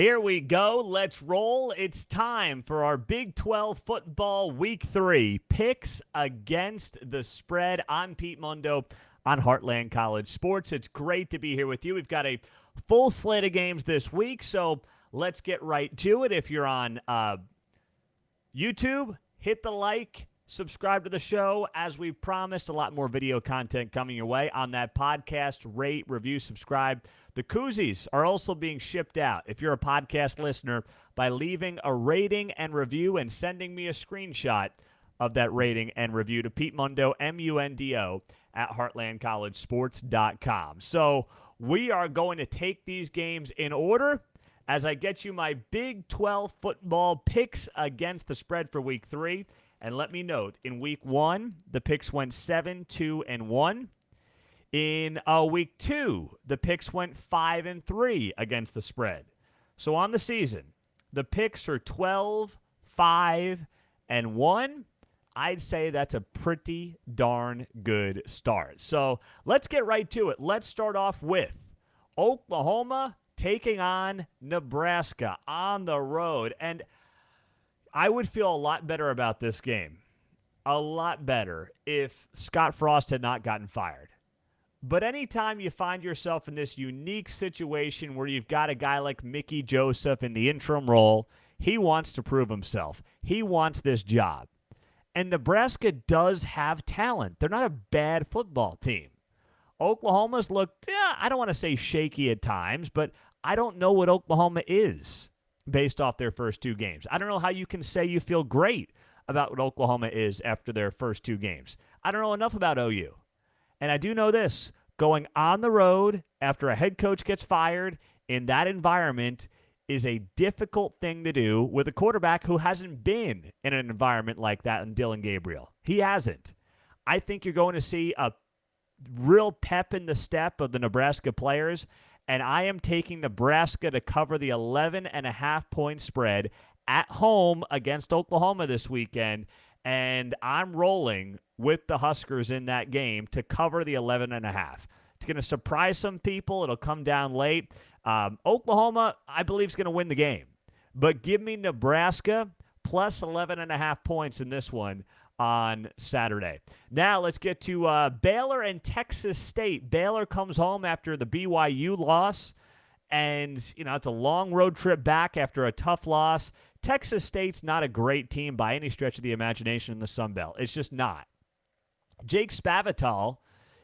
Here we go. Let's roll. It's time for our Big 12 football Week 3 picks against the spread. I'm Pete Mundo on Heartland College Sports. It's great to be here with you. We've got a full slate of games this week, so let's get right to it. If you're on YouTube, hit the like, subscribe to the show. As we promised, a lot more video content coming your way on that podcast. Rate, review, subscribe. The koozies are also being shipped out, if you're a podcast listener, by leaving a rating and review and sending me a screenshot of that rating and review to Pete Mundo, M-U-N-D-O, at heartlandcollegesports.com. So we are going to take these games in order as I get you my Big 12 football picks against the spread for Week 3. And let me note, in Week 1, the picks went 7-2-1. In Week 2, the picks went 5-3 against the spread. So on the season, the picks are 12, 5, and 1. I'd say that's a pretty darn good start. So let's get right to it. Let's start off with Oklahoma taking on Nebraska on the road. And I would feel a lot better about this game, a lot better, if Scott Frost had not gotten fired. But anytime you find yourself in this unique situation where you've got a guy like Mickey Joseph in the interim role, he wants to prove himself. He wants this job. And Nebraska does have talent. They're not a bad football team. Oklahoma's looked, I don't want to say shaky at times, but I don't know what Oklahoma is based off their first two games. I don't know how you can say you feel great about what Oklahoma is after their first two games. I don't know enough about OU. And I do know this, going on the road after a head coach gets fired in that environment is a difficult thing to do with a quarterback who hasn't been in an environment like that in Dylan Gabriel. He hasn't. I think you're going to see a real pep in the step of the Nebraska players, and I am taking Nebraska to cover the 11.5-point spread at home against Oklahoma this weekend. And I'm rolling with the Huskers in that game to cover the 11.5. It's going to surprise some people. It'll come down late. Oklahoma, I believe, is going to win the game. But give me Nebraska plus 11.5 points in this one on Saturday. Now let's get to Baylor and Texas State. Baylor comes home after the BYU loss. And, it's a long road trip back after a tough loss. Texas State's not a great team by any stretch of the imagination in the Sun Belt. It's just not. Jake Spavital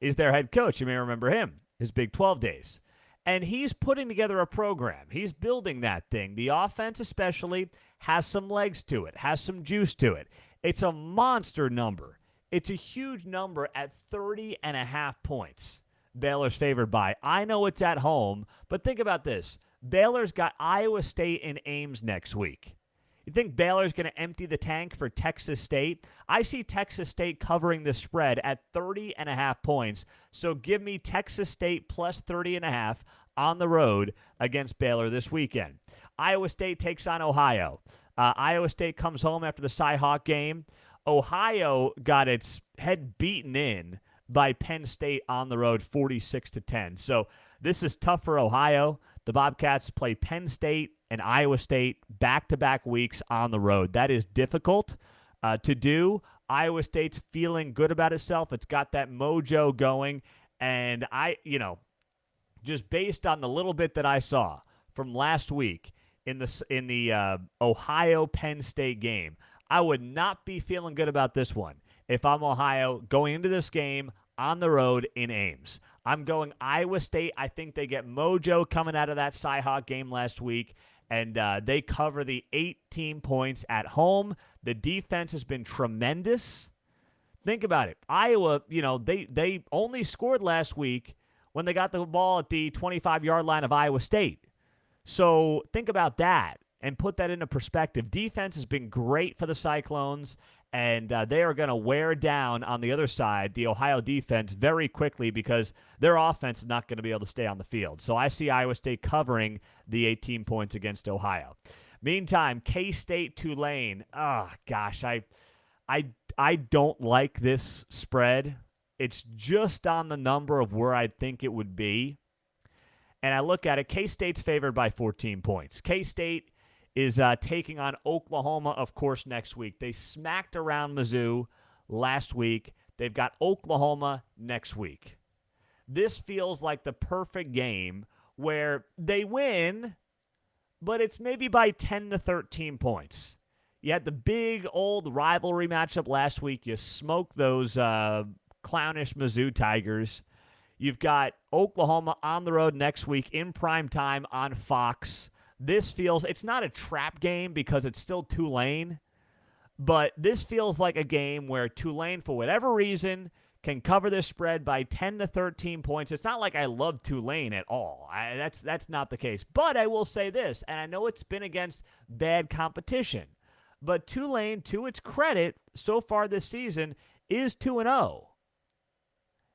is their head coach. You may remember him, his Big 12 days. And he's putting together a program. He's building that thing. The offense especially has some legs to it, has some juice to it. It's a monster number. It's a huge number at 30.5 points. Baylor's favored by. I know it's at home, but think about this. Baylor's got Iowa State and Ames next week. You think Baylor's going to empty the tank for Texas State? I see Texas State covering the spread at 30.5 points. So give me Texas State plus 30.5 on the road against Baylor this weekend. Iowa State takes on Ohio. Iowa State comes home after the Cy-Hawk game. Ohio got its head beaten in by Penn State on the road, 46-10. So this is tough for Ohio. The Bobcats play Penn State and Iowa State back-to-back weeks on the road. That is difficult to do. Iowa State's feeling good about itself. It's got that mojo going. And just based on the little bit that I saw from last week in the Ohio-Penn State game, I would not be feeling good about this one if I'm Ohio going into this game on the road in Ames. I'm going Iowa State. I think they get mojo coming out of that Cy-Hawk game last week, and they cover the 18 points at home. The defense has been tremendous. Think about it. Iowa, they only scored last week when they got the ball at the 25-yard line of Iowa State. So think about that and put that into perspective. Defense has been great for the Cyclones, and they are going to wear down on the other side the Ohio defense very quickly because their offense is not going to be able to stay on the field. So I see Iowa State covering the 18 points against Ohio. Meantime, K-State, Tulane. Oh, gosh, I don't like this spread. It's just on the number of where I think it would be. and I look at it, K-State's favored by 14 points. K-State is taking on Oklahoma, of course, next week. They smacked around Mizzou last week. They've got Oklahoma next week. This feels like the perfect game where they win, but it's maybe by 10 to 13 points. You had the big old rivalry matchup last week. You smoked those clownish Mizzou Tigers. You've got Oklahoma on the road next week in prime time on Fox. This feels, it's not a trap game because it's still Tulane, but this feels like a game where Tulane, for whatever reason, can cover this spread by 10 to 13 points. It's not like I love Tulane at all. That's not the case. But I will say this, and I know it's been against bad competition, but Tulane, to its credit, so far this season, is 2-0.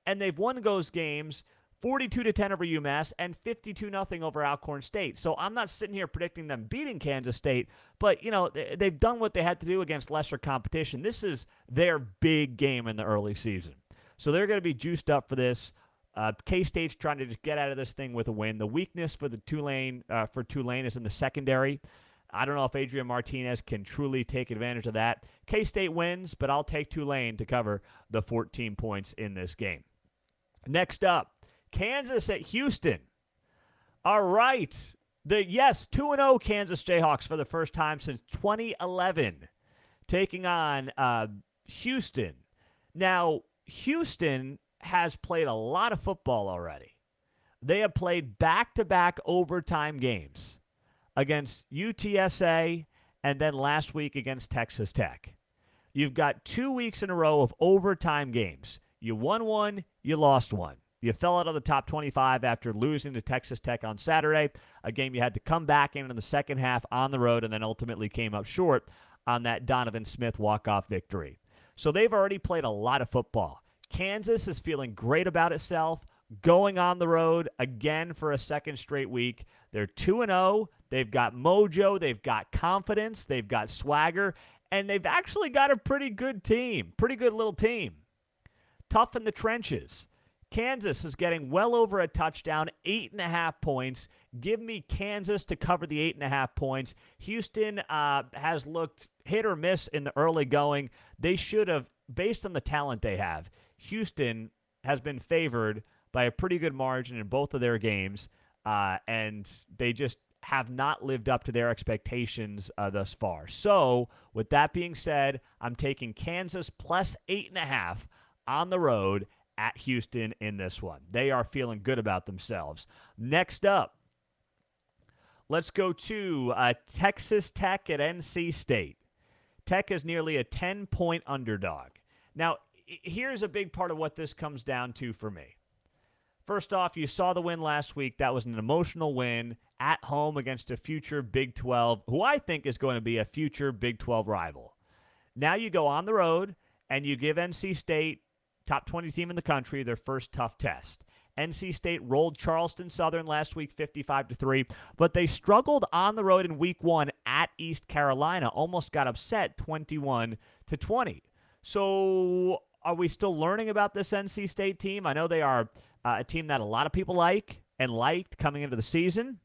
And they've won those games 42-10 over UMass and 52-0 over Alcorn State. So I'm not sitting here predicting them beating Kansas State, but, they've done what they had to do against lesser competition. This is their big game in the early season. So they're going to be juiced up for this. K-State's trying to just get out of this thing with a win. The weakness for Tulane is in the secondary. I don't know if Adrian Martinez can truly take advantage of that. K-State wins, but I'll take Tulane to cover the 14 points in this game. Next up, Kansas at Houston. All right. 2-0 Kansas Jayhawks for the first time since 2011, taking on Houston. Now, Houston has played a lot of football already. They have played back-to-back overtime games against UTSA and then last week against Texas Tech. You've got 2 weeks in a row of overtime games. You won one, you lost one. You fell out of the top 25 after losing to Texas Tech on Saturday, a game you had to come back in the second half on the road and then ultimately came up short on that Donovan Smith walk-off victory. So they've already played a lot of football. Kansas is feeling great about itself, going on the road again for a second straight week. They're 2-0. They've got mojo. They've got confidence. They've got swagger. And they've actually got a pretty good team, pretty good little team. Tough in the trenches. Kansas is getting well over a touchdown, 8.5 points. Give me Kansas to cover the 8.5 points. Houston has looked hit or miss in the early going. They should have, based on the talent they have, Houston has been favored by a pretty good margin in both of their games, and they just have not lived up to their expectations thus far. So, with that being said, I'm taking Kansas plus 8.5 on the road at Houston in this one. They are feeling good about themselves. Next up, let's go to Texas Tech at NC State. Tech is nearly a 10-point underdog. Now, here's a big part of what this comes down to for me. First off, you saw the win last week. That was an emotional win at home against a future Big 12, who I think is going to be a future Big 12 rival. Now you go on the road and you give NC State, top 20 team in the country, their first tough test. NC State rolled Charleston Southern last week 55-3, but they struggled on the road in week 1 at East Carolina, almost got upset 21-20. So are we still learning about this NC State team? I know they are a team that a lot of people like and liked coming into the season.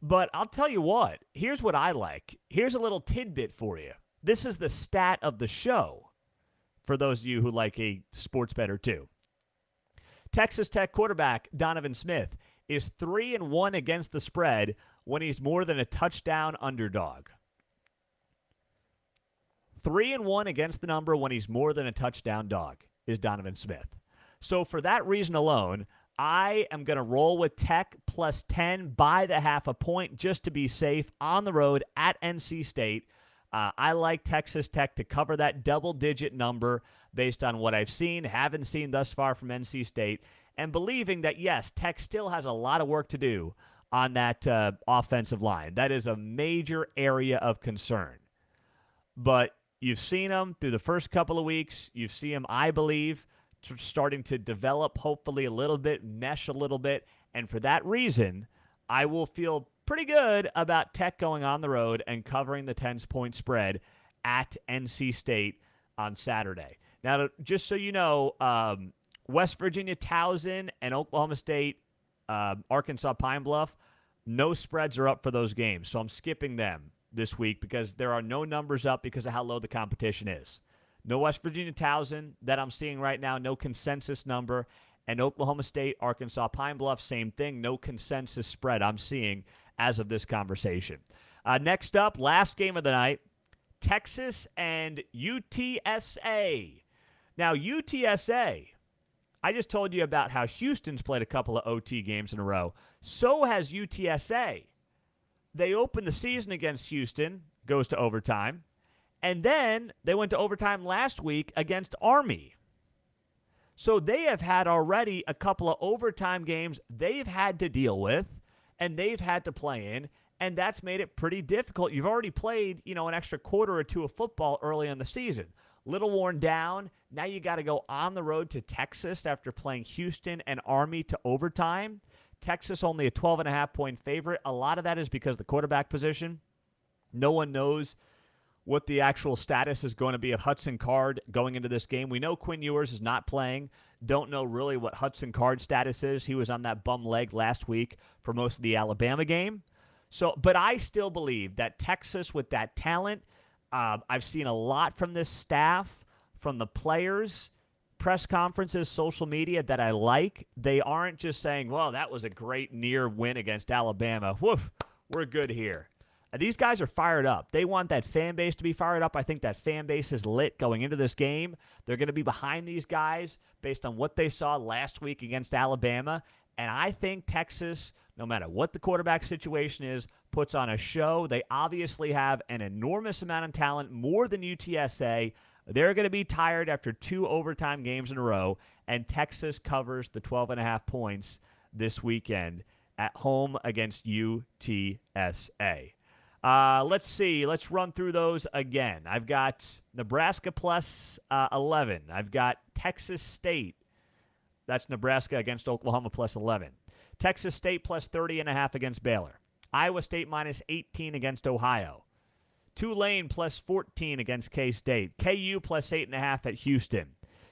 But I'll tell you what, here's what I like. Here's a little tidbit for you. This is the stat of the show for those of you who like a sports bet or two. Texas Tech quarterback Donovan Smith is 3-1 against the spread when he's more than a touchdown underdog. 3-1 against the number when he's more than a touchdown dog is Donovan Smith. So for that reason alone, I am going to roll with Tech plus 10 by the half a point just to be safe on the road at NC State. I like Texas Tech to cover that double-digit number based on what I've seen, haven't seen thus far from NC State, and believing that, yes, Tech still has a lot of work to do on that offensive line. That is a major area of concern. But you've seen them through the first couple of weeks. You've seen them, I believe, starting to develop hopefully a little bit, mesh a little bit, and for that reason, I will feel pretty good about Tech going on the road and covering the 10-point spread at NC State on Saturday. Now, just so you know, West Virginia Towson and Oklahoma State Arkansas Pine Bluff, no spreads are up for those games. So I'm skipping them this week because there are no numbers up because of how low the competition is. No West Virginia Towson that I'm seeing right now, no consensus number. And Oklahoma State, Arkansas Pine Bluff, same thing, no consensus spread I'm seeing as of this conversation. Next up, last game of the night, Texas and UTSA. Now, UTSA, I just told you about how Houston's played a couple of OT games in a row. So has UTSA. They opened the season against Houston, goes to overtime, and then they went to overtime last week against Army. So they have had already a couple of overtime games they've had to deal with, and they've had to play in, and that's made it pretty difficult. You've already played, an extra quarter or two of football early in the season. Little worn down. Now you got to go on the road to Texas after playing Houston and Army to overtime. Texas only a 12.5-point favorite. A lot of that is because of the quarterback position. No one knows what the actual status is going to be of Hudson Card going into this game. We know Quinn Ewers is not playing. Don't know really what Hudson Card's status is. He was on that bum leg last week for most of the Alabama game. But I still believe that Texas, with that talent, I've seen a lot from this staff, from the players, press conferences, social media that I like. They aren't just saying, well, that was a great near win against Alabama. Woof, we're good here. These guys are fired up. They want that fan base to be fired up. I think that fan base is lit going into this game. They're going to be behind these guys based on what they saw last week against Alabama. And I think Texas, no matter what the quarterback situation is, puts on a show. They obviously have an enormous amount of talent, more than UTSA. They're going to be tired after 2 overtime games in a row, and Texas covers the 12.5 points this weekend at home against UTSA. Let's see. Let's run through those again. I've got Nebraska plus 11. I've got Texas State. That's Nebraska against Oklahoma plus 11. Texas State plus 30.5 against Baylor. Iowa State minus 18 against Ohio. Tulane plus 14 against K-State. KU plus 8.5 at Houston.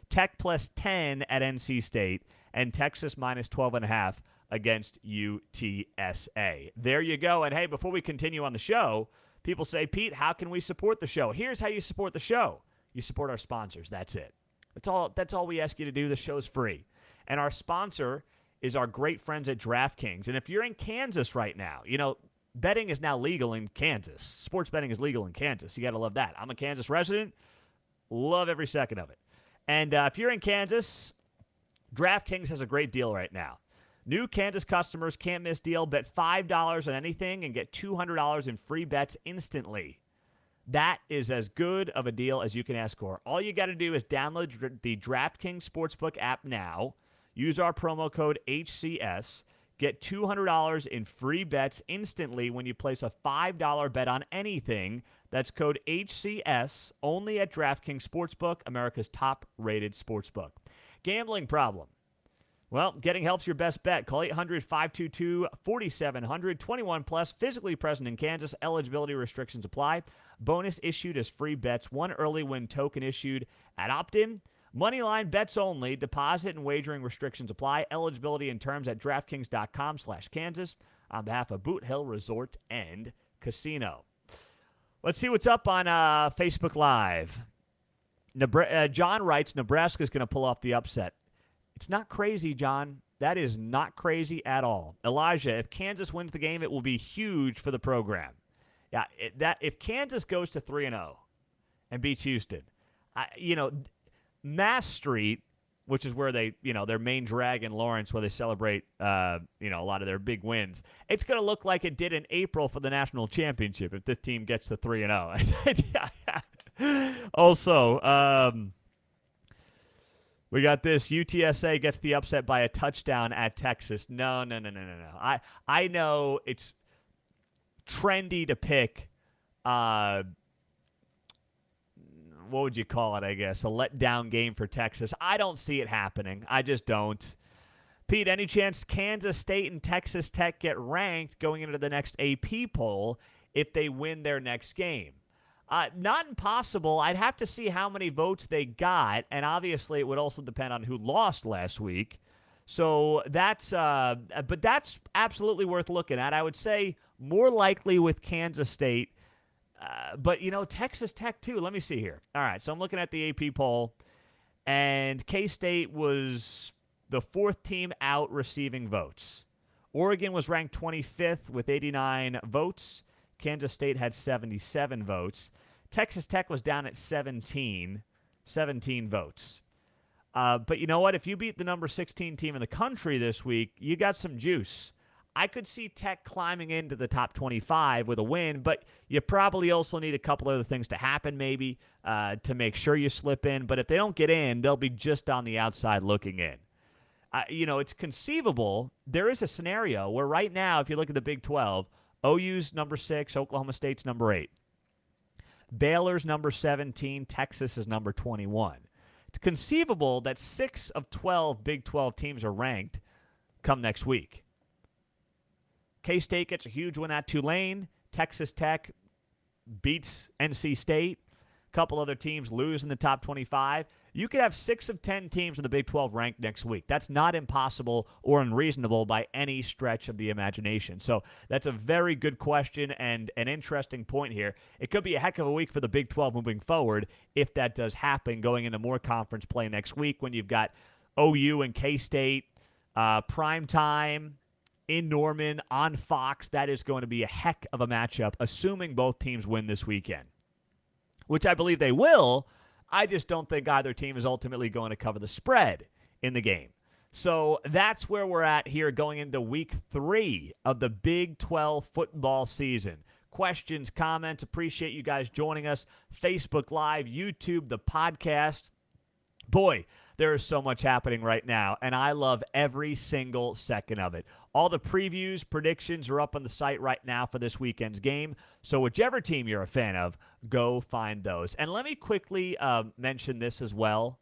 Tech plus 10 at NC State. And Texas minus 12.5 against UTSA. There you go. And hey, before we continue on the show, people say, Pete, how can we support the show? Here's how you support the show. You support our sponsors. That's it. That's all we ask you to do. The show's free. And our sponsor is our great friends at DraftKings. And if you're in Kansas right now, betting is now legal in Kansas. Sports betting is legal in Kansas. You got to love that. I'm a Kansas resident. Love every second of it. And if you're in Kansas, DraftKings has a great deal right now. New Kansas customers can't miss deal. Bet $5 on anything and get $200 in free bets instantly. That is as good of a deal as you can ask for. All you got to do is download the DraftKings Sportsbook app now. Use our promo code HCS. Get $200 in free bets instantly when you place a $5 bet on anything. That's code HCS only at DraftKings Sportsbook, America's top-rated sportsbook. Gambling problem? Well, getting help's your best bet. Call 800-522-4700. 21 plus, physically present in Kansas. Eligibility restrictions apply. Bonus issued as free bets. One early win token issued at opt-in. Moneyline bets only. Deposit and wagering restrictions apply. Eligibility and terms at DraftKings.com/Kansas on behalf of Boot Hill Resort and Casino. Let's see what's up on Facebook Live. John writes, Nebraska's going to pull off the upset. It's not crazy, John. That is not crazy at all. Elijah, if Kansas wins the game, it will be huge for the program. Yeah, if Kansas goes to 3-0 and beats Houston, Mass Street, which is where they, their main drag in Lawrence, where they celebrate, a lot of their big wins. It's going to look like it did in April for the national championship if this team gets to 3-0. Also, we got this. UTSA gets the upset by a touchdown at Texas. No. I know it's trendy to pick, what would you call it, I guess, a letdown game for Texas. I don't see it happening. I just don't. Pete, any chance Kansas State and Texas Tech get ranked going into the next AP poll if they win their next game? Not impossible. I'd have to see how many votes they got, and obviously it would also depend on who lost last week. So but that's absolutely worth looking at. I would say more likely with Kansas State, but Texas Tech too. Let me see here. All right, so I'm looking at the AP poll, and K-State was the fourth team out receiving votes. Oregon was ranked 25th with 89 votes. Kansas State had 77 votes. Texas Tech was down at 17 votes. But you know what? If you beat the number 16 team in the country this week, you got some juice. I could see Tech climbing into the top 25 with a win, but you probably also need a couple other things to happen maybe to make sure you slip in. But if they don't get in, they'll be just on the outside looking in. It's conceivable. There is a scenario where right now, if you look at the Big 12, OU's number 6, Oklahoma State's number 8. Baylor's number 17, Texas is number 21. It's conceivable that 6 of 12 Big 12 teams are ranked come next week. K-State gets a huge win at Tulane. Texas Tech beats NC State. A couple other teams lose in the top 25. You could have 6 of 10 teams in the Big 12 ranked next week. That's not impossible or unreasonable by any stretch of the imagination. So that's a very good question and an interesting point here. It could be a heck of a week for the Big 12 moving forward if that does happen, going into more conference play next week when you've got OU and K-State, prime time in Norman on Fox. That is going to be a heck of a matchup, assuming both teams win this weekend, which I believe they will. I just don't think either team is ultimately going to cover the spread in the game. So that's where we're at here going into week 3 of the Big 12 football season. Questions, comments, appreciate you guys joining us. Facebook Live, YouTube, the podcast. Boy, there is so much happening right now, and I love every single second of it. All the previews, predictions are up on the site right now for this weekend's game. So whichever team you're a fan of, go find those. And let me quickly mention this as well.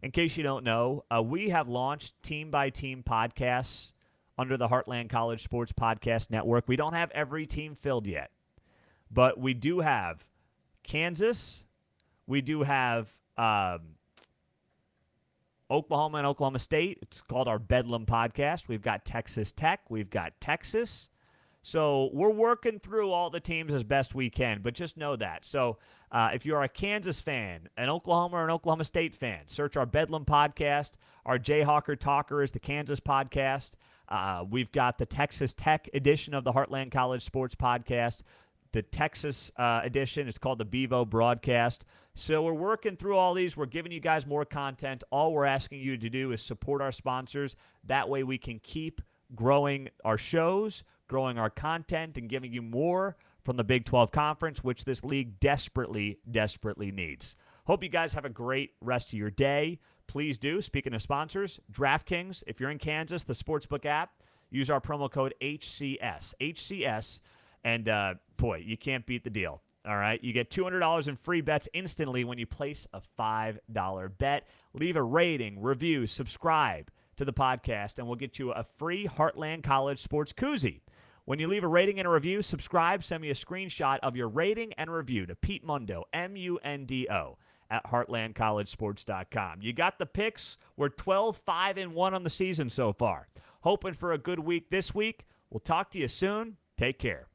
In case you don't know, we have launched team-by-team podcasts under the Heartland College Sports Podcast Network. We don't have every team filled yet, but we do have Kansas. We do have Oklahoma and Oklahoma State. It's called our Bedlam podcast. We've got Texas Tech. We've got Texas. So we're working through all the teams as best we can, but just know that. So if you're a Kansas fan, an Oklahoma or an Oklahoma State fan, search our Bedlam podcast. Our Jayhawker Talker is the Kansas podcast. We've got the Texas Tech edition of the Heartland College Sports Podcast. The Texas edition is called the Bevo Broadcast. So we're working through all these. We're giving you guys more content. All we're asking you to do is support our sponsors. That way we can keep growing our shows, growing our content, and giving you more from the Big 12 Conference, which this league desperately, desperately needs. Hope you guys have a great rest of your day. Please do. Speaking of sponsors, DraftKings, if you're in Kansas, the Sportsbook app, use our promo code HCS. HCS, and boy, you can't beat the deal. All right, you get $200 in free bets instantly when you place a $5 bet. Leave a rating, review, subscribe to the podcast, and we'll get you a free Heartland College Sports Koozie. When you leave a rating and a review, subscribe, send me a screenshot of your rating and review to Pete Mundo, M-U-N-D-O, at heartlandcollegesports.com. You got the picks. We're 12-5-1 on the season so far. Hoping for a good week this week. We'll talk to you soon. Take care.